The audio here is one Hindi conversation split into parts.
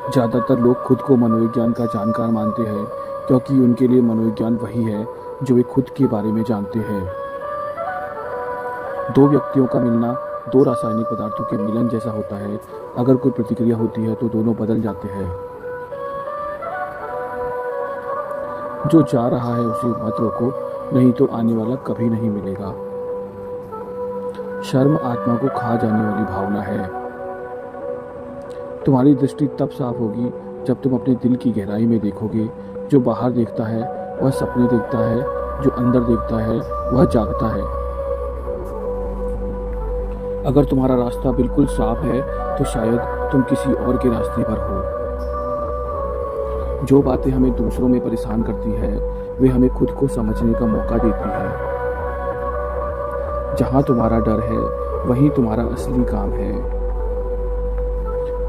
ज़्यादातर लोग खुद को मनोविज्ञान का जानकार मानते हैं क्योंकि उनके लिए मनोविज्ञान वही है जो वे खुद के बारे में जानते हैं। दो व्यक्तियों का मिलना दो रासायनिक पदार्थों के मिलन जैसा होता है। अगर कोई प्रतिक्रिया होती है तो दोनों बदल जाते हैं। जो जा रहा है उसे मत रोको, नहीं तो आने वाला कभी नहीं मिलेगा। शर्म आत्मा को खा जाने वाली भावना है। तुम्हारी दृष्टि तब साफ होगी जब तुम अपने दिल की गहराई में देखोगे। जो बाहर देखता है वह सपने देखता है, जो अंदर देखता है वह जागता है। अगर तुम्हारा रास्ता बिल्कुल साफ है तो शायद तुम किसी और के रास्ते पर हो। जो बातें हमें दूसरों में परेशान करती है वे हमें खुद को समझने का मौका देती है। जहां तुम्हारा डर है वहीं तुम्हारा असली काम है।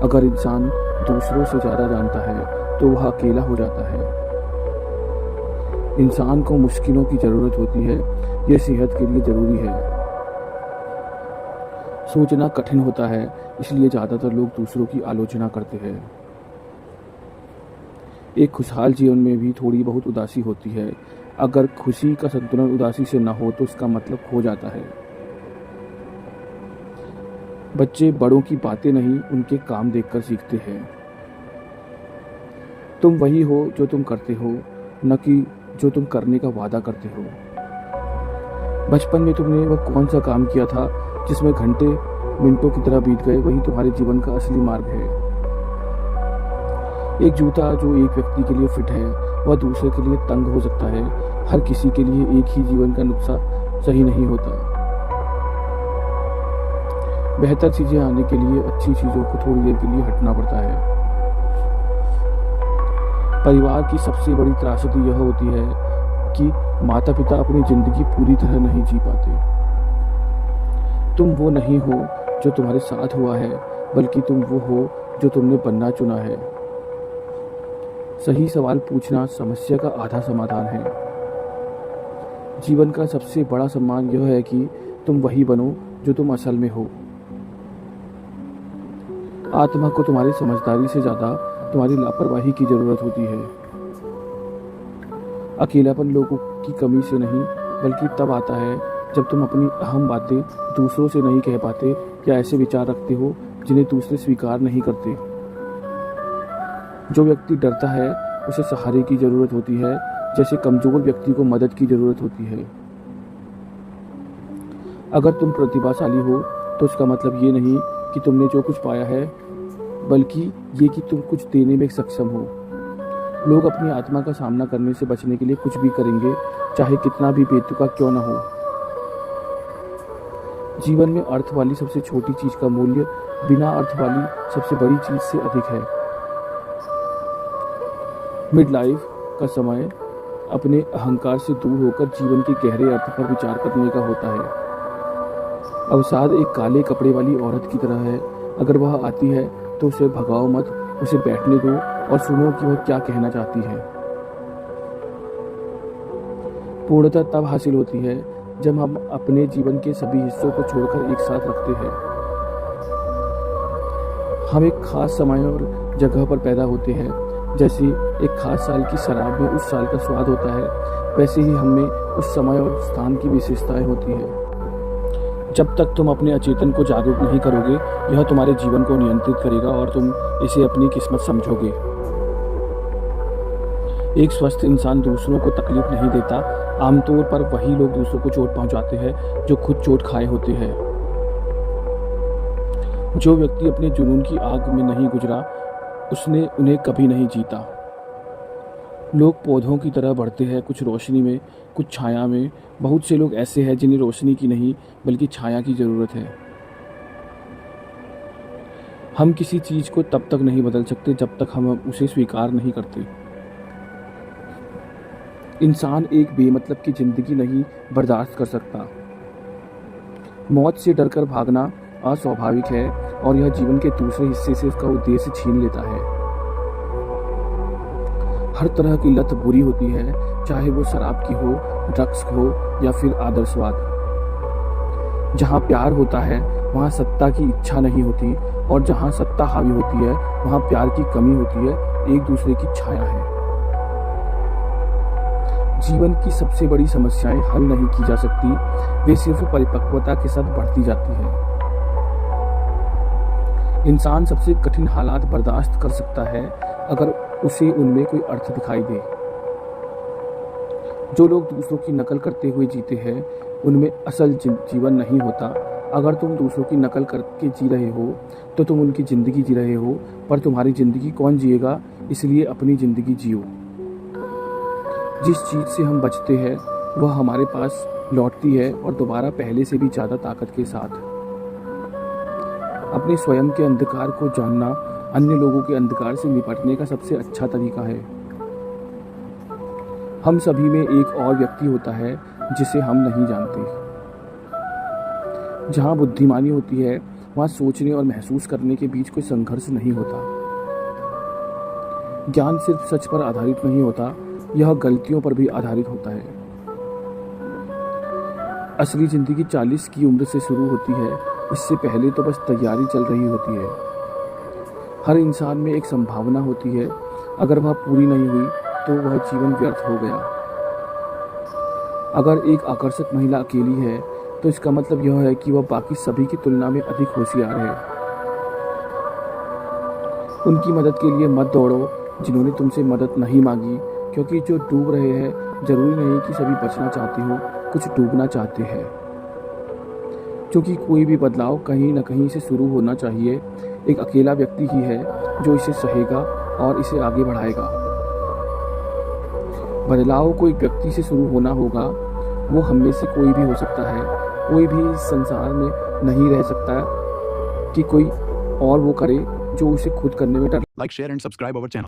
अगर इंसान दूसरों से ज़्यादा जानता है तो वह अकेला हो जाता है। इंसान को मुश्किलों की ज़रूरत होती है, यह सेहत के लिए ज़रूरी है। सोचना कठिन होता है, इसलिए ज़्यादातर लोग दूसरों की आलोचना करते हैं। एक खुशहाल जीवन में भी थोड़ी बहुत उदासी होती है। अगर खुशी का संतुलन उदासी से न हो तो उसका मतलब खो जाता है। बच्चे बड़ों की बातें नहीं, उनके काम देखकर सीखते हैं। तुम वही हो जो तुम करते हो, न कि जो तुम करने का वादा करते हो। बचपन में तुमने वह कौन सा काम किया था जिसमें घंटे मिनटों की तरह बीत गए, वही तुम्हारे जीवन का असली मार्ग है। एक जूता जो एक व्यक्ति के लिए फिट है वह दूसरे के लिए तंग हो सकता है। हर किसी के लिए एक ही जीवन का नुस्खा सही नहीं होता। बेहतर चीजें आने के लिए अच्छी चीजों को थोड़ी देर के लिए हटना पड़ता है। परिवार की सबसे बड़ी त्रासदी यह होती है कि माता पिता अपनी जिंदगी पूरी तरह नहीं जी पाते। तुम वो नहीं हो जो तुम्हारे साथ हुआ है, बल्कि तुम वो हो जो तुमने बनना चुना है। सही सवाल पूछना समस्या का आधा समाधान है। जीवन का सबसे बड़ा सम्मान यह है कि तुम वही बनो जो तुम असल में हो। आत्मा को तुम्हारी समझदारी से ज़्यादा तुम्हारी लापरवाही की ज़रूरत होती है। अकेलापन लोगों की कमी से नहीं, बल्कि तब आता है जब तुम अपनी अहम बातें दूसरों से नहीं कह पाते या ऐसे विचार रखते हो जिन्हें दूसरे स्वीकार नहीं करते। जो व्यक्ति डरता है उसे सहारे की ज़रूरत होती है, जैसे कमज़ोर व्यक्ति को मदद की ज़रूरत होती है। अगर तुम प्रतिभाशाली हो तो उसका मतलब ये नहीं कि तुमने जो कुछ पाया है, बल्कि ये कि तुम कुछ देने में सक्षम हो। लोग अपनी आत्मा का सामना करने से बचने के लिए कुछ भी करेंगे, चाहे कितना भी बेतुका क्यों न हो। जीवन में अर्थ वाली सबसे छोटी चीज का मूल्य बिना अर्थ वाली सबसे बड़ी चीज से अधिक है। मिड लाइफ का समय अपने अहंकार से दूर होकर जीवन के गहरे अर्थ पर विचार करने का होता है। अवसाद एक काले कपड़े वाली औरत की तरह है। अगर वह आती है तो उसे भगाओ मत, उसे बैठने दो और सुनो कि वह क्या कहना चाहती है। पूर्णता तब हासिल होती है जब हम अपने जीवन के सभी हिस्सों को छोड़कर एक साथ रखते हैं। हम एक खास समय और जगह पर पैदा होते हैं। जैसे एक खास साल की शराब में उस साल का स्वाद होता है, वैसे ही हम में उस समय और स्थान की विशेषताएं होती हैं। जब तक तुम अपने अचेतन को जागरूक नहीं करोगे, यह तुम्हारे जीवन को नियंत्रित करेगा और तुम इसे अपनी किस्मत समझोगे। एक स्वस्थ इंसान दूसरों को तकलीफ नहीं देता। आमतौर पर वही लोग दूसरों को चोट पहुंचाते हैं जो खुद चोट खाए होते हैं। जो व्यक्ति अपने जुनून की आग में नहीं गुजरा, उसने उन्हें कभी नहीं जीता। लोग पौधों की तरह बढ़ते हैं, कुछ रोशनी में, कुछ छाया में। बहुत से लोग ऐसे हैं जिन्हें रोशनी की नहीं बल्कि छाया की ज़रूरत है। हम किसी चीज़ को तब तक नहीं बदल सकते जब तक हम उसे स्वीकार नहीं करते। इंसान एक बेमतलब की ज़िंदगी नहीं बर्दाश्त कर सकता। मौत से डरकर भागना अस्वाभाविक है और यह जीवन के दूसरे हिस्से से उसका उद्देश्य छीन लेता है। हर तरह की लत बुरी होती है, चाहे वो शराब की हो, ड्रग्स हो या फिर आदर्शवाद। जहाँ प्यार होता है वहाँ सत्ता की इच्छा नहीं होती, और जहाँ सत्ता हावी होती है वहाँ प्यार की कमी होती है, एक दूसरे की छाया है। जीवन की सबसे बड़ी समस्याएं हल नहीं की जा सकती, वे सिर्फ परिपक्वता के साथ बढ़ती जाती है। इंसान सबसे कठिन हालात बर्दाश्त कर सकता है अगर उसे उनमें कोई अर्थ दिखाई दे। जो लोग दूसरों की नकल करते हुए जीते हैं उनमें असल जीवन नहीं होता। अगर तुम दूसरों की नकल करके जी रहे हो तो तुम उनकी ज़िंदगी जी रहे हो, पर तुम्हारी ज़िंदगी कौन जिएगा, इसलिए अपनी ज़िंदगी जियो। जिस चीज़ से हम बचते हैं वह हमारे पास लौटती है और दोबारा पहले से भी ज़्यादा ताकत के साथ। अपने स्वयं के अंधकार को जानना अन्य लोगों के अंधकार से निपटने का सबसे अच्छा तरीका है। हम सभी में एक और व्यक्ति होता है जिसे हम नहीं जानते। जहाँ बुद्धिमानी होती है वहाँ सोचने और महसूस करने के बीच कोई संघर्ष नहीं होता। ज्ञान सिर्फ सच पर आधारित नहीं होता, यह गलतियों पर भी आधारित होता है। असली जिंदगी 40 की उम्र से शुरू होती है, इससे पहले तो बस तैयारी चल रही होती है। हर इंसान में एक संभावना होती है, अगर वह पूरी नहीं हुई तो वह जीवन व्यर्थ हो गया। अगर एक आकर्षक महिला अकेली है तो इसका मतलब यह है कि वह बाकी सभी की तुलना में अधिक होशियार है। उनकी मदद के लिए मत दौड़ो जिन्होंने तुमसे मदद नहीं मांगी, क्योंकि जो डूब रहे हैं जरूरी नहीं कि सभी बचना चाहते हो, कुछ डूबना चाहते हैं। क्योंकि कोई भी बदलाव कहीं न कहीं से शुरू होना चाहिए। एक अकेला व्यक्ति ही है जो इसे सहेगा और इसे आगे बढ़ाएगा। बदलाव को एक व्यक्ति से शुरू होना होगा। वो हम में से कोई भी हो सकता है। कोई भी इस संसार में नहीं रह सकता कि कोई और वो करे जो उसे खुद करने में डर। Like, share and subscribe our channel.